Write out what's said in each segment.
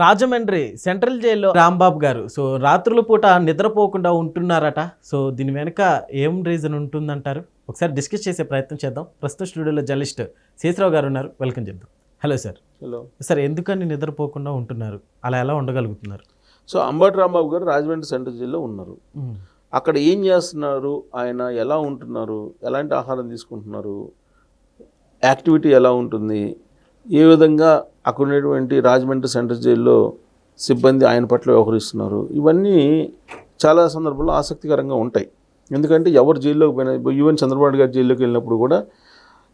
Rajahmundry central జైల్లో రాంబాబు గారు రాత్రుల పూట నిద్రపోకుండా ఉంటున్నారట. దీని వెనుక ఏం రీజన్ ఉంటుందంటారు? ఒకసారి డిస్కస్ చేసే ప్రయత్నం చేద్దాం. ప్రస్తుత స్టూడియోలో జర్నలిస్ట్ శేషరావు గారు ఉన్నారు. వెల్కమ్ చెప్దాం. Hello sir. హలో సార్, ఎందుకని నిద్రపోకుండా ఉంటున్నారు? అలా ఎలా ఉండగలుగుతున్నారు? అంబటి రాంబాబు గారు రాజమండ్రి సెంట్రల్ జైల్లో ఉన్నారు. అక్కడ ఏం చేస్తున్నారు, ఆయన ఎలా ఉంటున్నారు, ఎలాంటి ఆహారం తీసుకుంటున్నారు, యాక్టివిటీ ఎలా ఉంటుంది, ఏ విధంగా అక్కడ ఉన్నటువంటి రాజమండ్రి సెంట్రల్ జైల్లో సిబ్బంది ఆయన పట్ల వ్యవహరిస్తున్నారు, ఇవన్నీ చాలా సందర్భాల్లో ఆసక్తికరంగా ఉంటాయి. ఎందుకంటే ఎవరు జైల్లోకి పోయినా, ఈవెన్ చంద్రబాబు నాయుడు గారు జైల్లోకి వెళ్ళినప్పుడు కూడా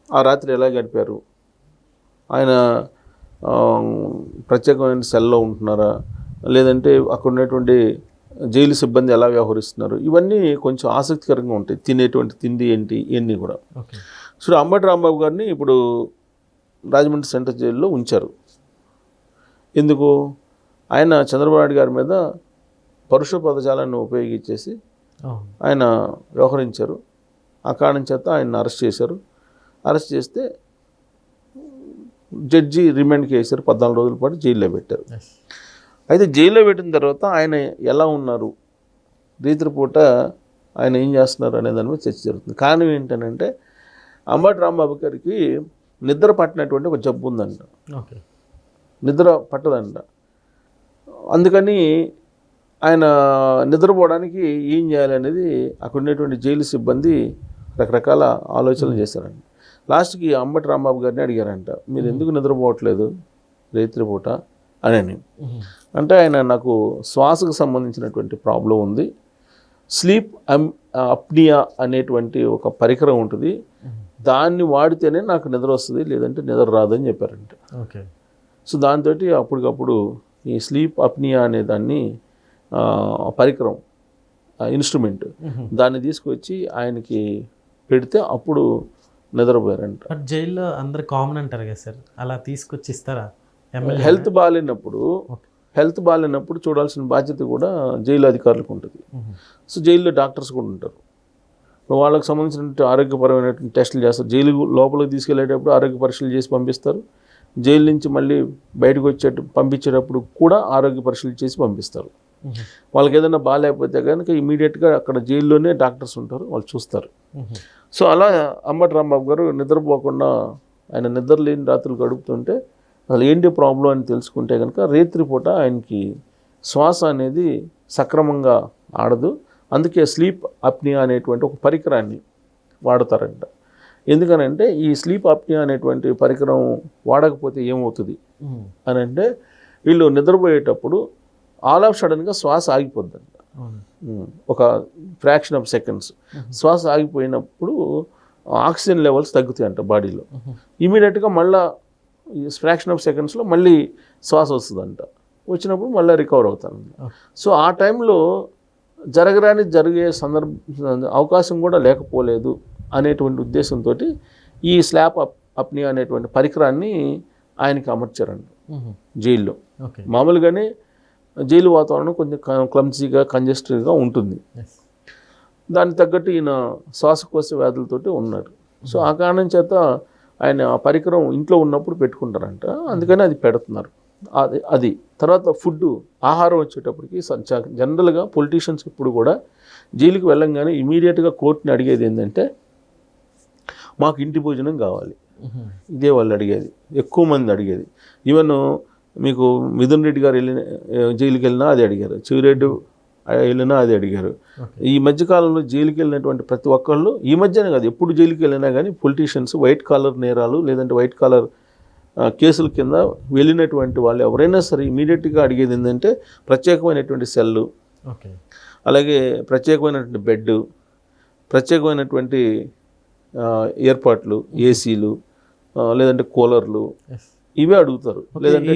ఆ రాత్రి ఎలా గడిపారు, ఆయన ప్రత్యేకమైన సెల్లో ఉంటున్నారా, లేదంటే అక్కడ ఉన్నటువంటి జైలు సిబ్బంది ఎలా వ్యవహరిస్తున్నారు, ఇవన్నీ కొంచెం ఆసక్తికరంగా ఉంటాయి. తినేటువంటి తిండి ఏంటి, ఇవన్నీ కూడా. సో అంబటి రాంబాబు గారిని ఇప్పుడు రాజమండ్రి సెంట్రల్ జైల్లో ఉంచారు. ఎందుకు? ఆయన చంద్రబాబు నాయుడు గారి మీద పరుష పదజాలాన్ని ఉపయోగించేసి ఆయన వ్యవహరించారు. ఆ కారణం చేత ఆయన అరెస్ట్ చేశారు. అరెస్ట్ చేస్తే జడ్జి రిమాండ్కి వేశారు. 14 రోజుల పాటు జైల్లో పెట్టారు. అయితే జైల్లో పెట్టిన తర్వాత ఆయన ఎలా ఉన్నారు, రీతిపూట ఆయన ఏం చేస్తున్నారు అనే దాని మీద చర్చ జరుగుతుంది. కారణం ఏంటంటే అంబటి రాంబాబు గారికి నిద్ర పట్టినటువంటి ఒక జబ్బు ఉందంట. నిద్ర పట్టదంట. అందుకని ఆయన నిద్రపోవడానికి ఏం చేయాలనేది అక్కడ ఉన్నటువంటి జైలు సిబ్బంది రకరకాల ఆలోచనలు చేశారంట. లాస్ట్కి అంబటి రాంబాబు గారిని అడిగారంట, మీరు ఎందుకు నిద్రపోవట్లేదు రేత్రిపూట అని. అంటే ఆయన, నాకు శ్వాసకు సంబంధించినటువంటి ప్రాబ్లం ఉంది, స్లీప్ అప్నియా అనేటువంటి ఒక పరికరం ఉంటుంది, దాన్ని వాడితేనే నాకు నిద్ర వస్తుంది, లేదంటే నిద్ర రాదని చెప్పారంట. సో దాంతో అప్పటికప్పుడు ఈ స్లీప్ అప్నియా అనే దాన్ని పరికరం, ఇన్స్ట్రుమెంట్, దాన్ని తీసుకొచ్చి ఆయనకి పెడితే అప్పుడు నిద్రపోయారంట. జైల్లో అందరు కామన్ అంటారు కదా సార్, అలా తీసుకొచ్చి ఇస్తారా? హెల్త్ బాగాలేనప్పుడు చూడాల్సిన బాధ్యత కూడా జైలు అధికారులకు ఉంటుంది. సో జైల్లో డాక్టర్స్ కూడా ఉంటారు. వాళ్ళకి సంబంధించిన ఆరోగ్యపరమైనటువంటి టెస్టులు చేస్తారు. జైలు లోపలికి తీసుకెళ్లేటప్పుడు ఆరోగ్య పరీక్షలు చేసి పంపిస్తారు. జైలు నుంచి మళ్ళీ బయటకు పంపించేటప్పుడు కూడా ఆరోగ్య పరీక్షలు చేసి పంపిస్తారు. వాళ్ళకి ఏదైనా బాగాలేకపోతే కనుక ఇమీడియట్గా అక్కడ జైల్లోనే డాక్టర్స్ ఉంటారు, వాళ్ళు చూస్తారు. సో అలా అంబటి రాంబాబు గారు నిద్రపోకుండా ఆయన నిద్ర లేని రాత్రులు గడుపుతుంటే అసలు ఏంటి ప్రాబ్లం అని తెలుసుకుంటే కనుక రేత్రిపూట ఆయనకి శ్వాస అనేది సక్రమంగా ఆడదు. అందుకే స్లీప్ అప్నియా అనేటువంటి ఒక పరికరాన్ని వాడతారంట. ఎందుకనంటే ఈ స్లీప్ అప్నియా అనేటువంటి పరికరం వాడకపోతే ఏమవుతుంది అని అంటే, వీళ్ళు నిద్రపోయేటప్పుడు ఆల్ ఆఫ్ సడన్గా శ్వాస ఆగిపోద్దంట. ఒక ఫ్రాక్షన్ ఆఫ్ సెకండ్స్ శ్వాస ఆగిపోయినప్పుడు ఆక్సిజన్ లెవెల్స్ తగ్గుతాయంట బాడీలో. ఇమీడియట్గా మళ్ళీ ఫ్రాక్షన్ ఆఫ్ సెకండ్స్లో మళ్ళీ శ్వాస వస్తుందంట. వచ్చినప్పుడు మళ్ళీ రికవర్ అవుతారంట. సో ఆ టైంలో జరిగే అవకాశం కూడా లేకపోలేదు అనేటువంటి ఉద్దేశంతో ఈ స్లాప్ అప్నియా అనేటువంటి పరికరాన్ని ఆయనకి అమర్చారండి జైల్లో. మామూలుగానే జైలు వాతావరణం కొంచెం క్లమ్జీగా, కంజెస్టెడ్గా ఉంటుంది. దానికి తగ్గట్టు ఈయన శ్వాసకోశ వ్యాధులతోటి ఉన్నారు. సో ఆ కారణం చేత ఆయన ఆ పరికరం ఇంట్లో ఉన్నప్పుడు పెట్టుకుంటారంట. అందుకని అది పెడుతున్నారు. అది తర్వాత ఫుడ్, ఆహారం వచ్చేటప్పటికి జనరల్గా పొలిటీషియన్స్ ఇప్పుడు కూడా జైలుకి వెళ్ళంగానే ఇమీడియట్గా కోర్టుని అడిగేది ఏంటంటే, మాకు ఇంటి భోజనం కావాలి. ఇదే వాళ్ళు అడిగేది, ఎక్కువ మంది అడిగేది. ఈవెన్ మీకు మిథున్ రెడ్డి గారు జైలుకి వెళ్ళినా అది అడిగారు, చివిరెడ్డి వెళ్ళినా అది అడిగారు. ఈ మధ్యకాలంలో జైలుకి వెళ్ళినటువంటి ప్రతి ఒక్కళ్ళు, ఈ మధ్యనే కాదు ఎప్పుడు జైలుకి వెళ్ళినా కానీ పొలిటీషియన్స్ వైట్ కాలర్ నేరాలు లేదంటే వైట్ కాలర్ కేసుల కింద వెళ్ళినటువంటి వాళ్ళు ఎవరైనా సరే ఇమీడియట్గా అడిగేది ఏంటంటే ప్రత్యేకమైనటువంటి సెల్లు, అలాగే ప్రత్యేకమైనటువంటి బెడ్, ప్రత్యేకమైనటువంటి ఏర్పాట్లు, ఏసీలు, లేదంటే కూలర్లు, ఇవే అడుగుతారు. లేదంటే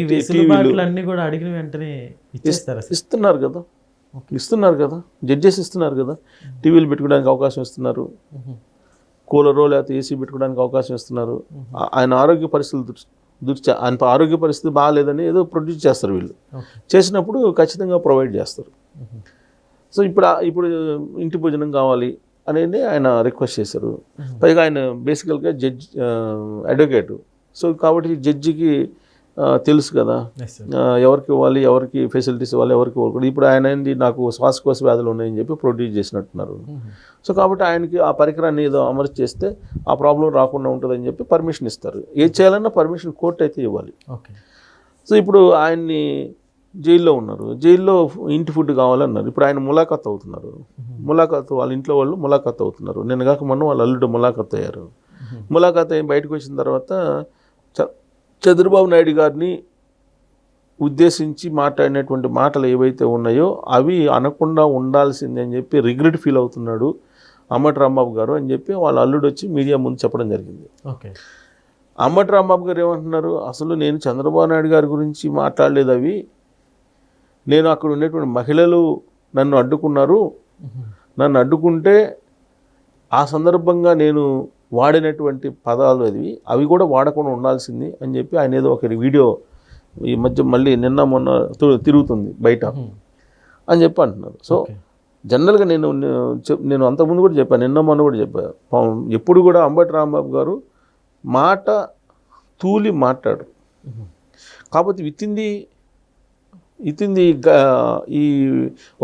ఇస్తున్నారు కదా జడ్జెస్ ఇస్తున్నారు కదా, టీవీలు పెట్టుకోవడానికి అవకాశం ఇస్తున్నారు, కూలరో లేకపోతే ఏసీ పెట్టుకోవడానికి అవకాశం ఇస్తున్నారు. ఆయన ఆరోగ్య పరిస్థితులు ఆయన ఆరోగ్య పరిస్థితి బాగాలేదని ఏదో ప్రొడ్యూస్ చేస్తారు వీళ్ళు. చేసినప్పుడు ఖచ్చితంగా ప్రొవైడ్ చేస్తారు. సో ఇప్పుడు ఇంటి భోజనం కావాలి అనేది ఆయన రిక్వెస్ట్ చేశారు. పైగా ఆయన బేసికల్గా అడ్వకేటు. సో కాబట్టి జడ్జికి తెలుసు కదా, Yes, sir. ఎవరికి ఇవ్వాలి, ఎవరికి ఫెసిలిటీస్ ఇవ్వాలి, ఎవరికి ఇవ్వకూడదు. ఇప్పుడు ఆయన ఏంటి, నాకు శ్వాసకోశ వ్యాధులు ఉన్నాయని చెప్పి ప్రొడ్యూస్ చేసినట్టున్నారు. సో కాబట్టి ఆయనకి ఆ పరికరాన్ని ఏదో అమర్చి చేస్తే ఆ ప్రాబ్లం రాకుండా ఉంటుందని చెప్పి పర్మిషన్ ఇస్తారు. ఏది చేయాలన్నా పర్మిషన్ కోర్టు అయితే ఇవ్వాలి. ఓకే. సో ఇప్పుడు ఆయన్ని జైల్లో ఉన్నారు, జైల్లో ఇంటి ఫుడ్ కావాలన్నారు. ఇప్పుడు ఆయన ములాఖత్ అవుతున్నారు, ములాఖత్ వాళ్ళ ఇంట్లో వాళ్ళు ములాఖత్ అవుతున్నారు. నిన్నగాక మొన్న వాళ్ళ అల్లుడు ములాఖత్ అయ్యారు. ములాఖత్ అయ్యి బయటకు వచ్చిన తర్వాత చంద్రబాబు నాయుడు గారిని ఉద్దేశించి మాట్లాడినటువంటి మాటలు ఏవైతే ఉన్నాయో అవి అనకుండా ఉండాల్సిందే అని చెప్పి రిగ్రెట్ ఫీల్ అవుతున్నాడు అంబటి రాంబాబు గారు అని చెప్పి వాళ్ళ అల్లుడు వచ్చి మీడియా ముందు చెప్పడం జరిగింది. ఓకే. అంబటి రాంబాబు గారు ఏమంటున్నారు, అసలు నేను చంద్రబాబు నాయుడు గారి గురించి మాట్లాడలేదు, అవి నేను అక్కడ ఉండేటువంటి మహిళలు నన్ను అడ్డుకున్నారు, నన్ను అడ్డుకుంటే ఆ సందర్భంగా నేను వాడినటువంటి పదాలు అవి కూడా వాడకుండా ఉండాల్సింది అని చెప్పి ఆయన ఏదో ఒక వీడియో ఈ మధ్య మళ్ళీ నిన్న మొన్న తిరుగుతుంది బయట అని చెప్పి అంటున్నారు. సో జనరల్గా నేను అంతకుముందు కూడా చెప్పాను, నిన్న మొన్న కూడా చెప్పాను, ఎప్పుడు కూడా అంబటి రాంబాబు గారు మాట తూలి మాట్లాడు. కాకపోతే విత్తింది ఈ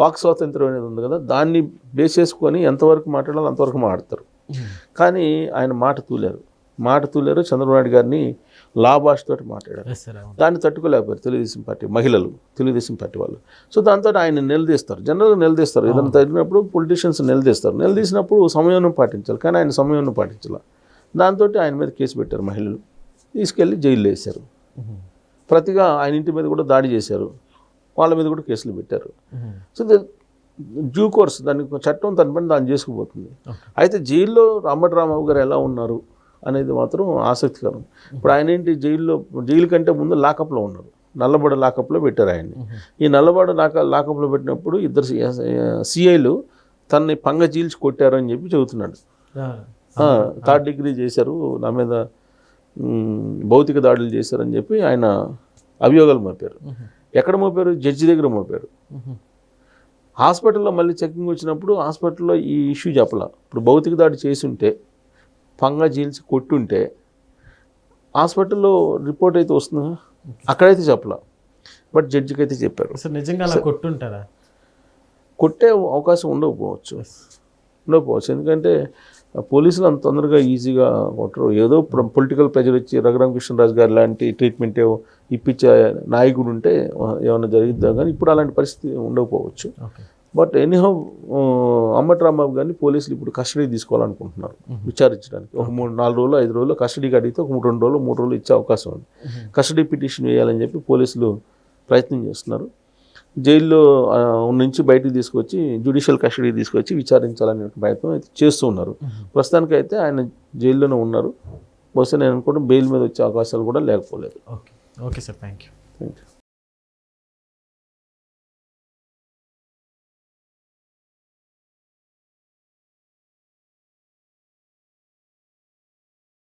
వాక్ స్వాతంత్రం అనేది ఉంది కదా, దాన్ని బేస్ చేసుకొని ఎంతవరకు మాట్లాడాలో అంతవరకు మాట్లాడతారు. కానీ ఆయన మాట తూలారు. చంద్రబాబు నాయుడు గారిని లాభాషతోటి మాట్లాడారు. దాన్ని తట్టుకోలేకపోయారు తెలుగుదేశం పార్టీ మహిళలు, తెలుగుదేశం పార్టీ వాళ్ళు. సో దాంతో ఆయన నిలదీస్తారు, జనరల్గా నిలదీస్తారు. ఏదైనా తగినప్పుడు పొలిటీషియన్స్ నిలదీసినప్పుడు సమయాన్ని పాటించాలి. కానీ ఆయన సమయాన్ని పాటించాలి. దాంతో ఆయన మీద కేసు పెట్టారు మహిళలు, తీసుకెళ్ళి జైల్లో వేశారు. ప్రతిగా ఆయన ఇంటి మీద కూడా దాడి చేశారు, వాళ్ళ మీద కూడా కేసులు పెట్టారు. సో డ్యూ కోర్స్ దానికి చట్టం తన పని దాన్ని చేసుకుపోతుంది. అయితే జైల్లో అంబటి రాంబాబు గారు ఎలా ఉన్నారు అనేది మాత్రం ఆసక్తికరం. ఇప్పుడు ఆయన ఏంటి, జైలు కంటే ముందు లాకప్లో ఉన్నారు, నల్లబడ లాకప్లో పెట్టారు ఆయన్ని. ఈ నల్లబడ లాకప్లో పెట్టినప్పుడు ఇద్దరు సిఐలు తనని పంగ చీల్చి కొట్టారు అని చెప్పి చెబుతున్నాడు. 3rd డిగ్రీ చేశారు, నా మీద భౌతిక దాడులు చేశారని చెప్పి ఆయన అభియోగాలు మోపారు. ఎక్కడ మోపారు? జడ్జి దగ్గర మోపారు. హాస్పిటల్లో మళ్ళీ చెకింగ్ వచ్చినప్పుడు హాస్పిటల్లో ఈ ఇష్యూ చెప్పాల. ఇప్పుడు భౌతిక దాడి చేసి ఉంటే, పంగా చీల్చి కొట్టుంటే హాస్పిటల్లో రిపోర్ట్ అయితే వస్తుందా? అక్కడైతే చెప్పాల, బట్ జడ్జికి అయితే చెప్పారు. నిజంగా అలా కొట్టుంటారా? కొట్టే అవకాశం ఉండకపోవచ్చు. ఎందుకంటే పోలీసులు అంత తొందరగా ఈజీగా కొట్టరు. ఏదో పొలిటికల్ ప్రెజర్ ఇచ్చి రఘురామకృష్ణరాజు గారు లాంటి ట్రీట్మెంట్ ఇప్పించే నాయకుడు ఉంటే ఏమైనా జరిగిద్దా, కానీ ఇప్పుడు అలాంటి పరిస్థితి ఉండకపోవచ్చు. బట్ ఎనీహౌ అంబటి రాంబాబు గారిని పోలీసులు ఇప్పుడు కస్టడీ తీసుకోవాలనుకుంటున్నారు విచారించడానికి. ఒక 3-4 రోజులు 5 రోజులు కస్టడీకి అడిగితే ఒక 2 రోజులు 3 రోజులు ఇచ్చే అవకాశం ఉంది. కస్టడీ పిటిషన్ వేయాలని చెప్పి పోలీసులు ప్రయత్నం చేస్తున్నారు. జైల్లో నుంచి బయటకు తీసుకొచ్చి జ్యుడిషియల్ కస్టడీ తీసుకొచ్చి విచారించాలనే ప్రయత్నం అయితే చేస్తూ ఉన్నారు. ప్రస్తుతానికి అయితే ఆయన జైల్లోనే ఉన్నారు. బహుశా నేను అనుకుంటే బెయిల్ మీద వచ్చే అవకాశాలు కూడా లేకపోలేదు. Okay sir, thank you.